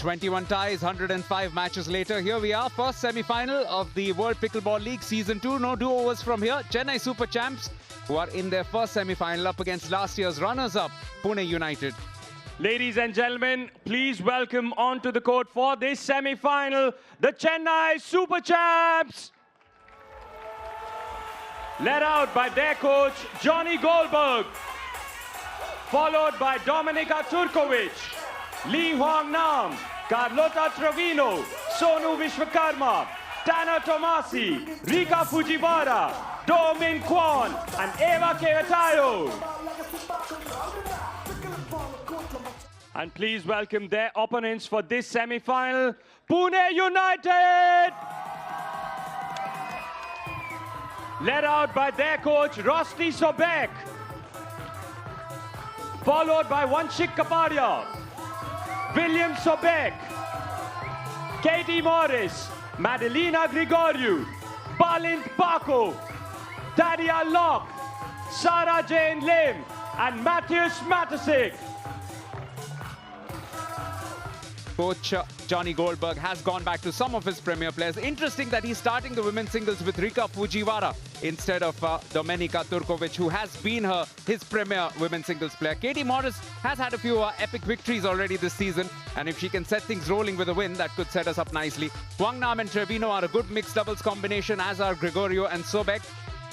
21 ties, 105 matches later. Here we are, first semi-final of the World Pickleball League Season 2. No do-overs from here. Chennai Super Champs, who are in their first semi-final up against last year's runners-up, Pune United. Ladies and gentlemen, please welcome onto the court for this semi-final, the Chennai Super Champs. Led out by their coach, Johnny Goldberg. Followed by Dominika Turkovic, Lee Huang Nam, Carlota Trevino, Sonu Vishwakarma, Tanner Tomasi, Rika Fujiwara, Do Min Kwon, and Eva Kevatayo. And please welcome their opponents for this semi-final, Pune United! Led out by their coach, Rosti Sobek. Followed by Vanshik Kapadia, William Sobek, Katie Morris, Madalina Grigoriou, Balint Paco, Daria Locke, Sarah Jane Lim, and Matthias Matasik. Coach Johnny Goldberg has gone back to some of his premier players. Interesting that he's starting the women's singles with Rika Fujiwara instead of Dominika Turkovic, who has been his premier women's singles player. Katie Morris has had a few epic victories already this season, and if she can set things rolling with a win, that could set us up nicely. Huang Nam and Trevino are a good mixed doubles combination, as are Gregorio and Sobek.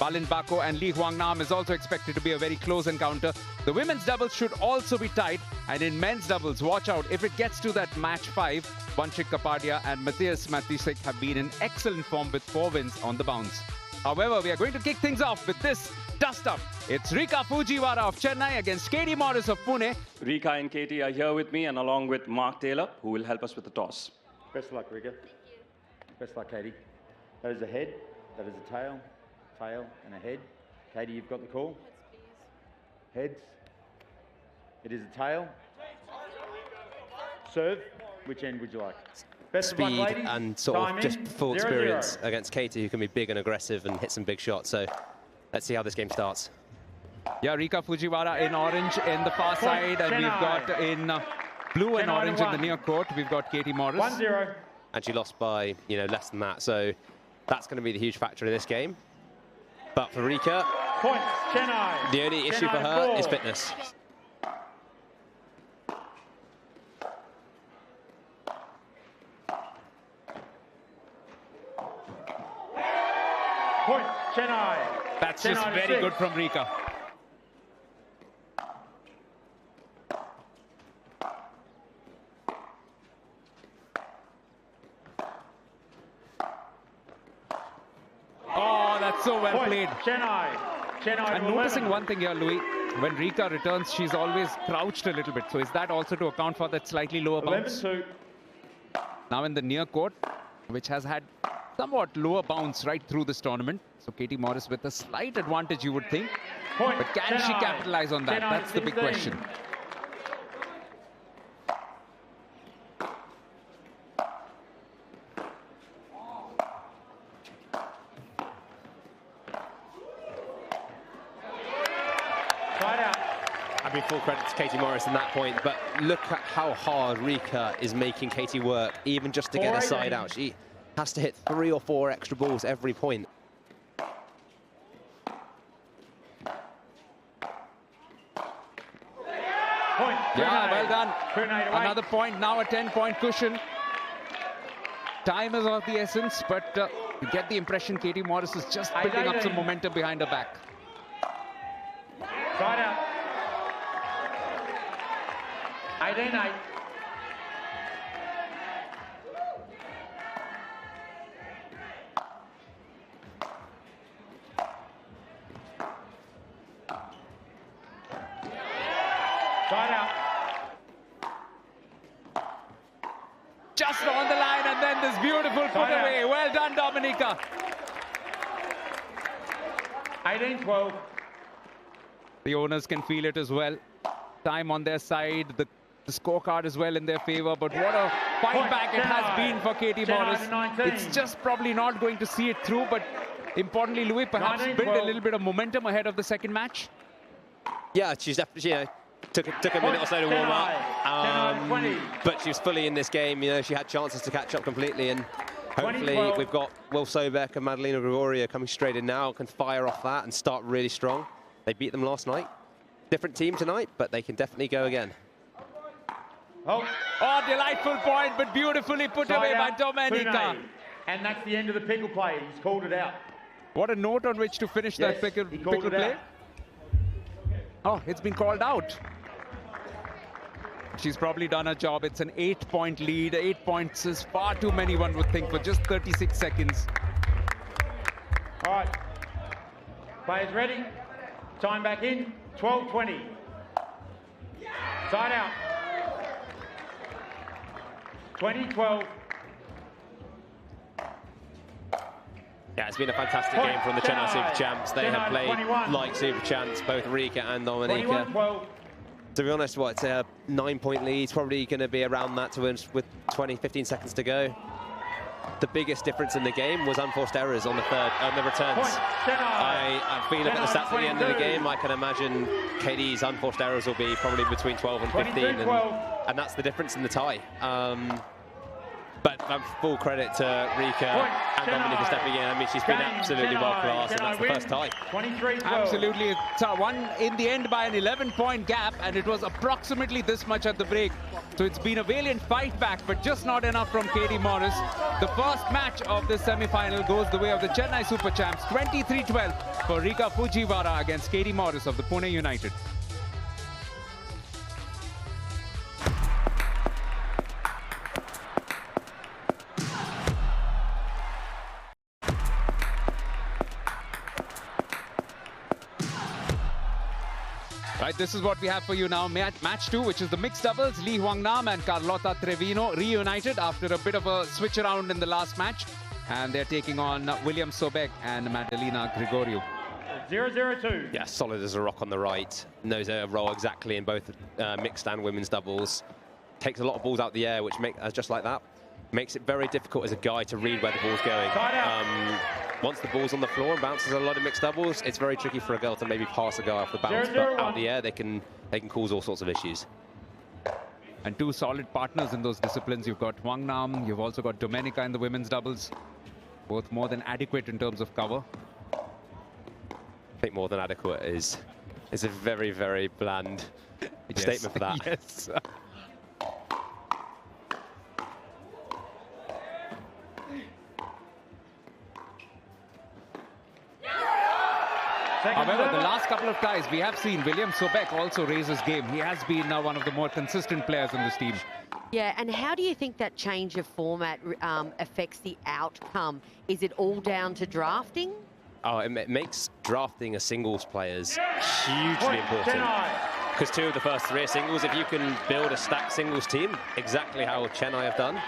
Balint Bako and Lee Huang Nam is also expected to be a very close encounter. The women's doubles should also be tight, and in men's doubles, watch out if it gets to that match 5. Vanshik Kapadia and Matthias Matisek have been in excellent form with 4 wins on the bounce. However, we are going to kick things off with this dust-up. It's Rika Fujiwara of Chennai against Katie Morris of Pune. Rika and Katie are here with me, and along with Mark Taylor, who will help us with the toss. Best of luck, Rika. Best of luck, Katie. That is a head, that is a tail. Tail and a head. Katie, you've got the call. Heads. It is a tail. Serve. Which end would you like? Best Speed of luck, ladies. And sort of just full experience against Katie, who can be big and aggressive and hit some big shots. So let's see how this game starts. Yeah, Rika Fujiwara in orange in the far side, and we've got in blue and orange in the near court. We've got Katie Morris. 1-0. And she lost by, less than that. So that's going to be the huge factor in this game. But for Rika, Points, Chennai. the only issue for her is fitness. Points, Chennai. That's just Chennai very 6. good from Rika. So well played. Chennai. And noticing one thing here, Louis, when Rika returns, she's always crouched a little bit. So is that also to account for that slightly lower bounce? 11-2. Now in the near court, which has had somewhat lower bounce right through this tournament. So Katie Morris with a slight advantage, you would think. Point, but can Chennai. she capitalize on that? Chennai That's the big 16. question. I mean, full credit to Katie Morris in that point, but look at how hard Rika is making Katie work, even just to get her side out. She has to hit 3 or 4 extra balls every point. Point, Yeah, well done. Pune away. Another point, now a 10-point cushion. Time is of the essence, but you get the impression Katie Morris is just building up some momentum behind her back. Side out. 18-8. Side out. Just on the line, and then this beautiful put Side out. away. Well done, Dominika. 18-12. The owners can feel it as well. Time on their side. The scorecard is well in their favor, but what a fight back it has been for Katie Morris. It's just probably not going to see it through, but importantly, Louis, perhaps build a little bit of momentum ahead of the second match. Yeah, she's definitely, Took a minute or so to warm up, Chennai 20. but she was fully in this game. You know, she had chances to catch up completely, and hopefully 20-12. we've got Will Sobeck and Madalena Gregorio coming straight in now, can fire off that and start really strong. They beat them last night. Different team tonight, but they can definitely go again. Oh, delightful point, but beautifully put away by Domenica. Pune. And that's the end of the pickle play. He's called it out. What a note on which to finish Yes, that pickle he called it play. out. Oh, it's been called out. She's probably done her job. It's an 8-point lead. 8 points is far too many, one would think, for just 36 seconds. All right. Players ready? Time back in. 12:20. Side out. 20-12. Yeah, it's been a fantastic game from the Chennai Super Champs. They have played 21. like Super Champs, both Rika and Domenica. 21-12. To be honest, it's a 9-point lead. It's probably going to be around that to win with 15 seconds to go. The biggest difference in the game was unforced errors on the returns. Point, Chennai. I've been looking at the stats at the end of the game. I can imagine Katie's unforced errors will be probably between 12 and 15, and that's the difference in the tie. But full credit to Rika and Domenica stepping in. I mean, she's been absolutely world class, and that's the first tie. 23-12. Absolutely. It's won in the end by an 11-point gap, and it was approximately this much at the break. So it's been a valiant fight back, but just not enough from Katie Morris. The first match of the semi-final goes the way of the Chennai Super Champs. 23-12 for Rika Fujiwara against Katie Morris of the Pune United. Right, this is what we have for you now. Match 2, which is the mixed doubles. Lee Huang Nam and Carlota Trevino reunited after a bit of a switch around in the last match. And they're taking on William Sobeck and Madalena Gregorio. 0-0-2. Yeah, solid as a rock on the right. Knows her role exactly in both mixed and women's doubles. Takes a lot of balls out the air, which just like that. Makes it very difficult as a guy to read where the ball's going. Once the ball's on the floor and bounces a lot of mixed doubles, it's very tricky for a girl to maybe pass a guy off the bounce, but out the air they can cause all sorts of issues. And two solid partners in those disciplines. You've got Huang Nam, you've also got Domenica in the women's doubles. Both more than adequate in terms of cover. I think more than adequate is a very, very bland statement for that. Yes. However, the last couple of ties we have seen William Sobeck also raise his game. He has been one of the more consistent players in this team. Yeah, and how do you think that change of format affects the outcome? Is it all down to drafting? Oh, it makes drafting a singles players hugely important. Because 2 of the first 3 are singles. If you can build a stacked singles team, exactly how Chennai have done,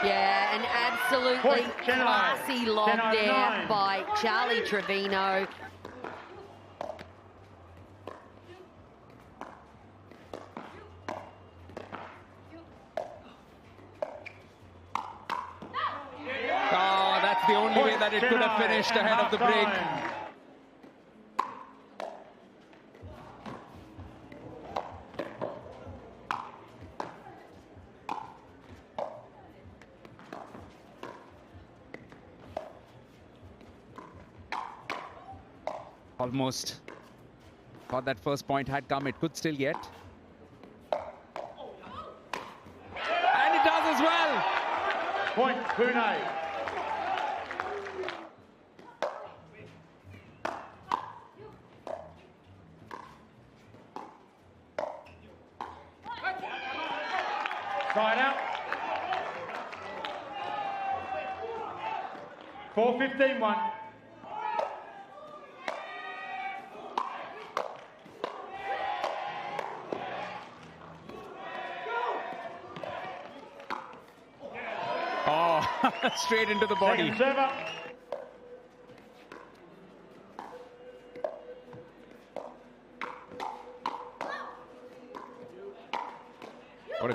Yeah, an absolutely classy lob there by Charlie Trevino. Oh, that's the only way that it could have finished ahead of the break. Almost thought that first point had come. It could still yet. And it does as well. Point, Pune. Side out. 4-15-1. Oh, straight into the body. Second server.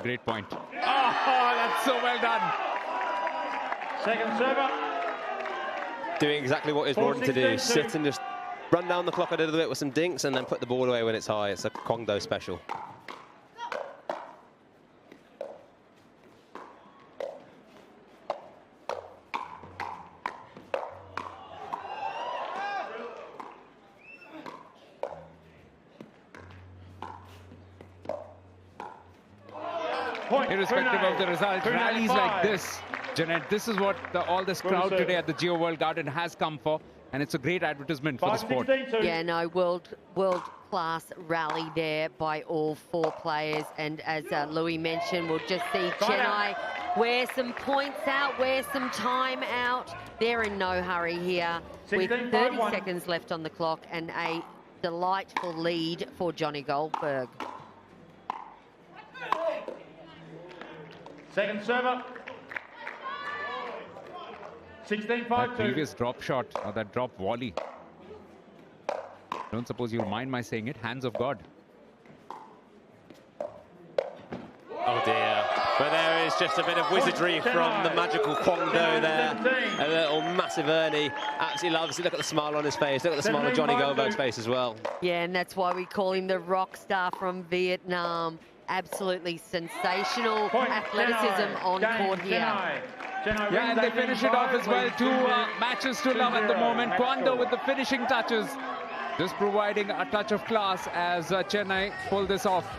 great point. Oh, that's so well done. Second server. Doing exactly what he's brought to do. Sit and just run down the clock a little bit with some dinks and then put the ball away when it's high. It's a Kwang Do special. Irrespective of the result, rallies like this, Jeanette, this is what all this crowd today at the Geo World Garden has come for, and it's a great advertisement for the sport. Yeah, no, world class rally there by all four players, and as Louis mentioned, we'll just see Chennai wear some points out, wear some time out. They're in no hurry here with 30 seconds left on the clock and a delightful lead for Johnny Goldberg. Second server. 16-5-2. That previous drop shot, or that drop volley. Don't suppose you'll mind my saying it. Hands of God. Oh dear. But there is just a bit of wizardry from the magical Kwang Do there. A little massive Ernie. Absolutely loves it. Look at the smile on his face. Look at the smile on Johnny Goldberg's face as well. Yeah, and that's why we call him the rock star from Vietnam. Absolutely sensational athleticism on court here. Yeah, and they finish it off as well. 2 matches to love at the moment. Kwang Do with the finishing touches, just providing a touch of class as Chennai pull this off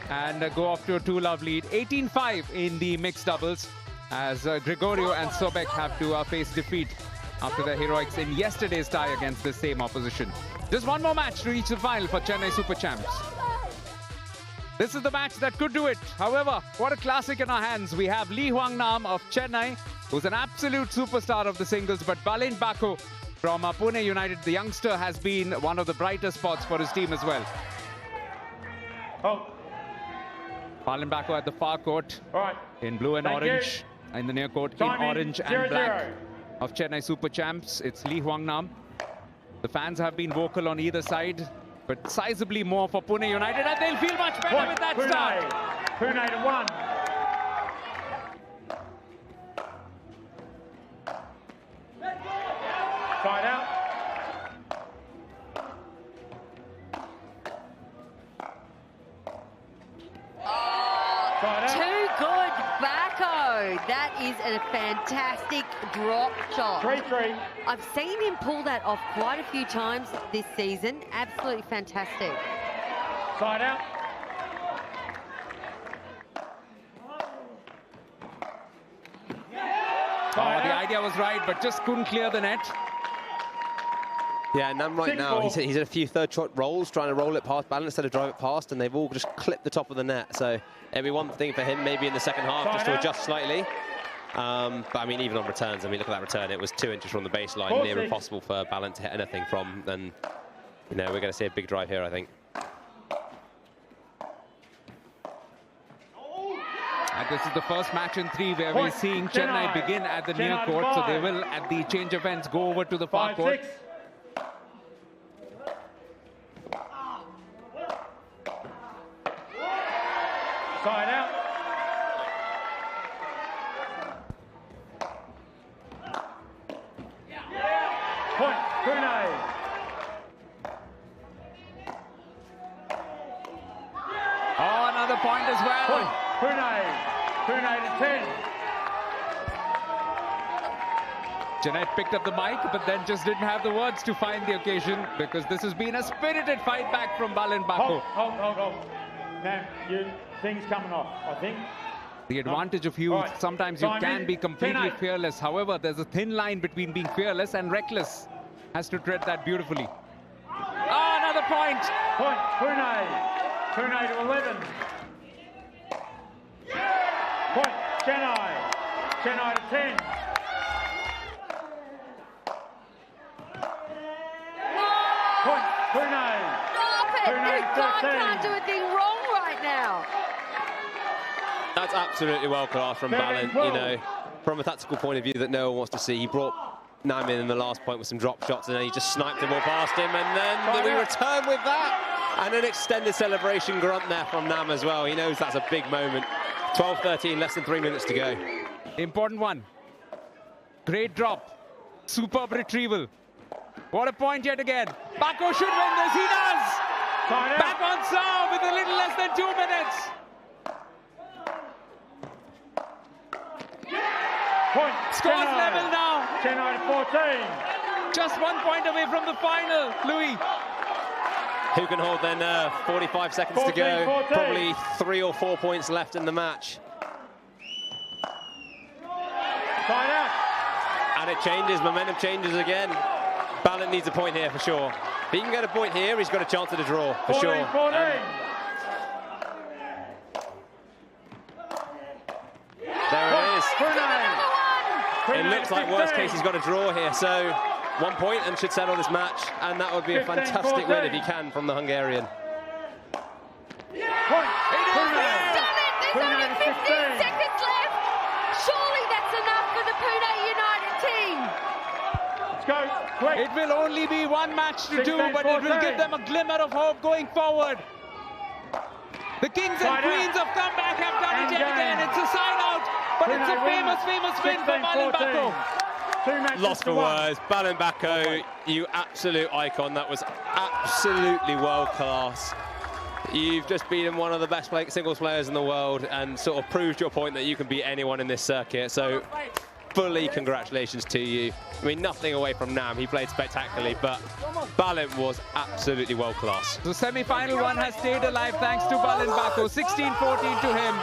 and go off to a 2-love lead. 18-5 in the mixed doubles as Gregorio and Sobek have to face defeat after their heroics in yesterday's tie against the same opposition. Just one more match to reach the final for Chennai Super Champs. This is the match that could do it. However, what a classic in our hands. We have Lee Hwang Nam of Chennai, who's an absolute superstar of the singles, but Balint Bako from Pune United, the youngster, has been one of the brighter spots for his team as well. Balint Bako at the far court in blue and orange, in the near court in orange and black of Chennai Super Champs. It's Lee Hwang Nam. The fans have been vocal on either side, but sizably more for Pune United, and they'll feel much better with that start. Pune to 1. Side out. Too good, Bako. That is a fantastic drop shot. 3-3. I've seen him pull that off quite a few times this season. Absolutely fantastic. Side out. The idea was right, but just couldn't clear the net. Yeah, Nam right now, he's had a few third shot rolls, trying to roll it past Balint instead of drive it past, and they've all just clipped the top of the net. So it'll be one thing for him maybe in the second half just to adjust slightly. But I mean, even on returns, I mean, look at that return. It was 2 inches from the baseline, near impossible for Balint to hit anything from. And, you know, we're going to see a big drive here, I think. And this is the first match in 3 where we're seeing Chennai begin at the near court. So they will, at the change of ends, go over to the far court. Side out. Point, Pune. Oh, another point as well. Point, Pune. Pune to 10. Jeanette picked up the mic, but then just didn't have the words to find the occasion, because this has been a spirited fight back from Balint Bako. Hold. Now, things coming off, I think. The advantage of youth, sometimes you can be completely fearless. However, there's a thin line between being fearless and reckless. Has to tread that beautifully. Oh, another point. Point, Pune. Pune to 11. Point, Chennai. Chennai to 10. Point, Pune. Stop it! Can't do a thing wrong right now. That's absolutely well class from Balint, you know, from a tactical point of view that no one wants to see. He brought Nam in the last point with some drop shots, and then he just sniped them all past him, and then we return with that. And an extended celebration grunt there from Nam as well. He knows that's a big moment 12-13, less than 3 minutes to go. Important one. Great drop. Superb retrieval. What a point yet again. Bako should win this. He does. Back on serve with a little less than 2 minutes. Point. Scores level now. Chennai 14. Just 1 point away from the final, Louis. Who can hold their nerve? 45 seconds 14, to go. 14. Probably 3 or 4 points left in the match. Side out. And it changes, momentum changes again. Ballin needs a point here for sure. If he can get a point here, he's got a chance at a draw for 14, sure. 14. There it is. Pune. It looks like worst case he's got a draw here. So 1 point and should settle this match. And that would be a 15, fantastic 14. win if he can from the Hungarian. Point. He's done it! There's only 15 seconds left. Surely that's enough for the Pune United team. Let's go. Quick. It will only be one match to do, 16, but it will 14. give them a glimmer of hope going forward. The Kings and Side Queens out. of comeback have done it And yet game. again. It's a side out, but Pune it's a win. famous win for 16, Balin 14. Bako. 2 matches Lost to for 1. words. Balin Bako, you absolute icon. That was absolutely world class. You've just beaten one of the best singles players in the world and sort of proved your point that you can beat anyone in this circuit. So fully congratulations to you. I mean, nothing away from Nam. He played spectacularly, but Balin was absolutely world class. The semi-final one has stayed alive thanks to Balin Bako. 16-14 to him.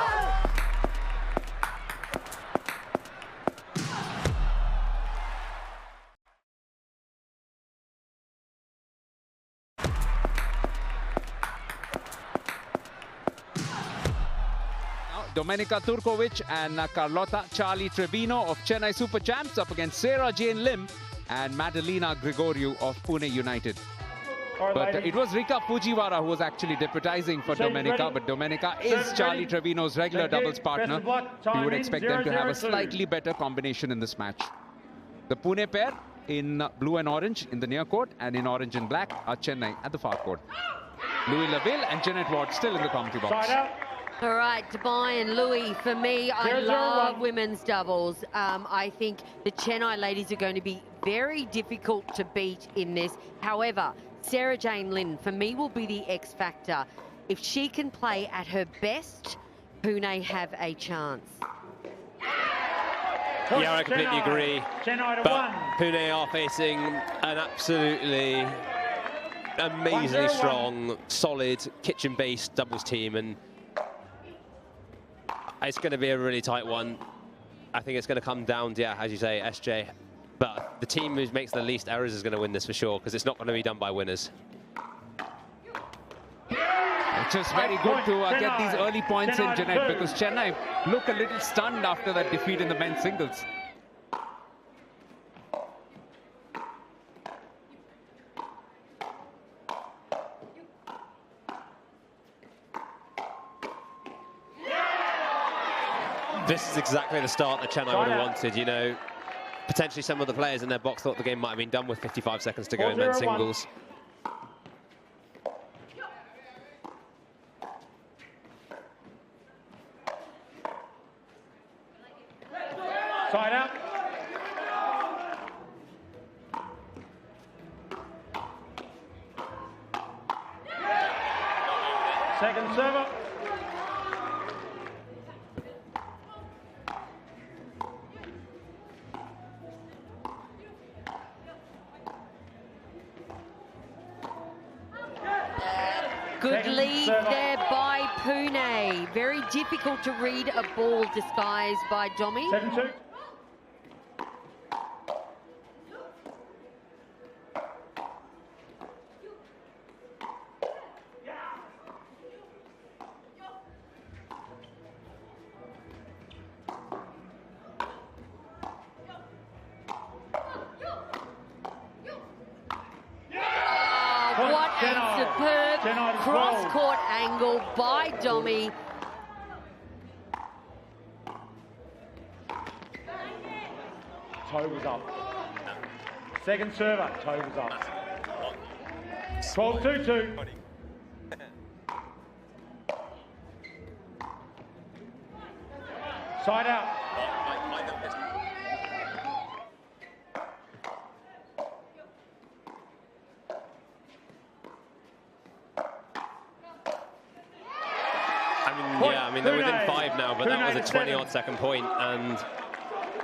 Domenica Turkovic and Carlota Charlie Trevino of Chennai Super Champs up against Sarah Jane Lim and Madalena Gregoriou of Pune United. All right, But ladies. it was Rika Fujiwara who was actually deputizing for Serves Domenica, ready. but Domenica Serves is Charlie ready. Trevino's regular Thank you. doubles partner. Best of luck. We would Timing, expect them to have a 0-0-2. slightly better combination in this match. The Pune pair in blue and orange in the near court, and in orange and black are Chennai at the far court. Louis Laville and Janet Ward still in the commentary box. Side out. All right, Dubai and Louis, for me, I 0-0-1. love women's doubles. I think the Chennai ladies are going to be very difficult to beat in this. However, Sarah Jane Lynn, for me, will be the X factor. If she can play at her best, Pune have a chance. Yeah, I completely agree. Chennai to But 1. Pune are facing an absolutely amazingly 1-0-1. strong, solid, kitchen-based doubles team, and it's going to be a really tight one. I think it's going to come down to, yeah, as you say, SJ. But the team who makes the least errors is going to win this for sure, because it's not going to be done by winners. It's just very good to get these early points in, Jeanette, because Chennai look a little stunned after that defeat in the men's singles. This is exactly the start that Chennai would have wanted, you know. Potentially some of the players in their box thought the game might have been done with 55 seconds to go in men's 4-0-1. singles. Side out. Second server. Good Second lead server. there by Pune. Very difficult to read a ball disguised by Domi. 7-2. What a superb Chennai to 12. cross-court angle by Domi. Toe was up. Second server. Toe was up. 12-2-2. Side out. I mean, they're within 5 now, but that was a 20-odd second point, and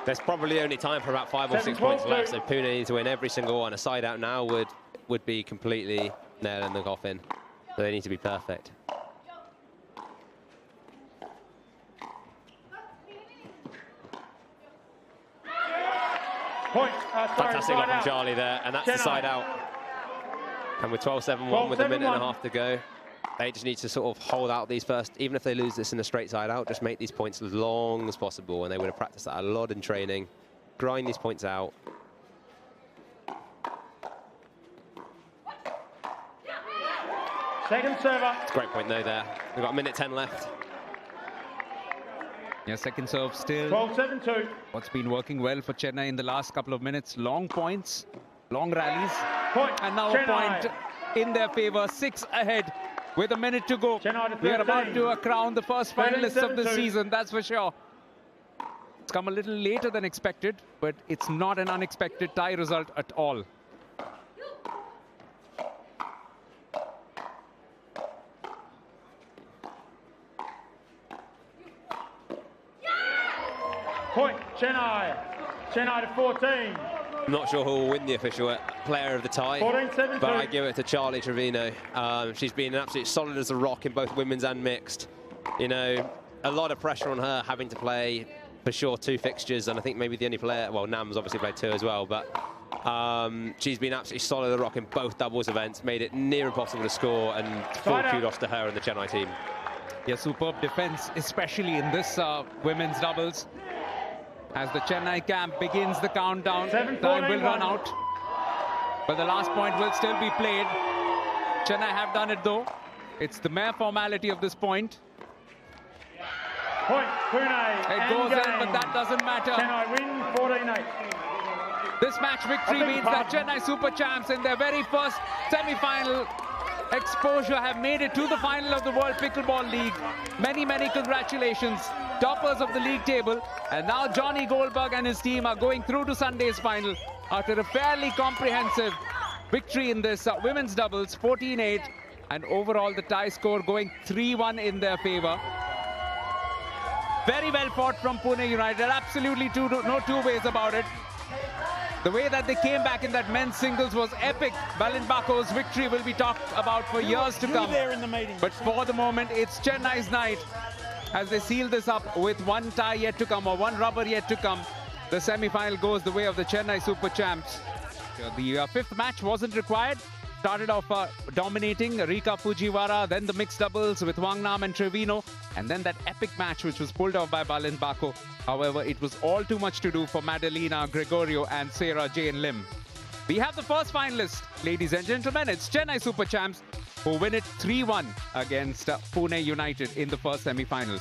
there's probably only time for about 5 or 6 points left. So Pune needs to win every single one. A side out now would be completely nail in the coffin. So they need to be perfect. Fantastic lock from Charlie there, and that's the side out. And with 12-7-1 with a minute and a half to go, they just need to sort of hold out these first, even if they lose this in a straight side out, just make these points as long as possible. And they would have practiced that a lot in training. Grind these points out. Second server. It's a great point though there. We've got a minute 10 left. Yeah, second serve still. 12-7-2. What's been working well for Chennai in the last couple of minutes. Long points, long rallies. And now Chennai. a point in their favor. 6 ahead with a minute to go. We are about to crown the first finalists of the season, that's for sure. It's come a little later than expected, but it's not an unexpected tie result at all. Point, Chennai. Chennai to 14. I'm not sure who will win the official player of the tie, 14-7-2. but I give it to Charlie Trevino. She's been absolutely solid as a rock in both women's and mixed. You know, a lot of pressure on her having to play, for sure, 2 fixtures, and I think maybe the only player, well, Nam's obviously played 2 as well, but she's been absolutely solid as a rock in both doubles events, made it near impossible to score, and full kudos to her and the Chennai team. Yeah, superb defense, especially in this women's doubles. As the Chennai camp begins the countdown, time will run out. But the last point will still be played. Chennai have done it though. It's the mere formality of this point. Point, Pune. It goes in, but that doesn't matter. Chennai win 14-8. This match victory means that Chennai Super Champs in their very first semi-final exposure have made it to the final of the World Pickleball League. Many, many congratulations. Toppers of the league table. And now Johnny Goldberg and his team are going through to Sunday's final after a fairly comprehensive victory in this women's doubles, 14-8. And overall the tie score going 3-1 in their favor. Very well fought from Pune United. Absolutely no two ways about it. The way that they came back in that men's singles was epic. Balinbako's victory will be talked about for years to come. But for the moment, it's Chennai's night as they seal this up with 1 tie yet to come, or 1 rubber yet to come. The semi-final goes the way of the Chennai Super Champs. The 5th match wasn't required. Started off dominating Rika Fujiwara, then the mixed doubles with Wangnam and Trevino, and then that epic match which was pulled off by Balinbako. However, it was all too much to do for Madalena, Gregorio and Sarah Jane Lim. We have the first finalist, ladies and gentlemen. It's Chennai Super Champs who win it 3-1 against Pune United in the first semi-final.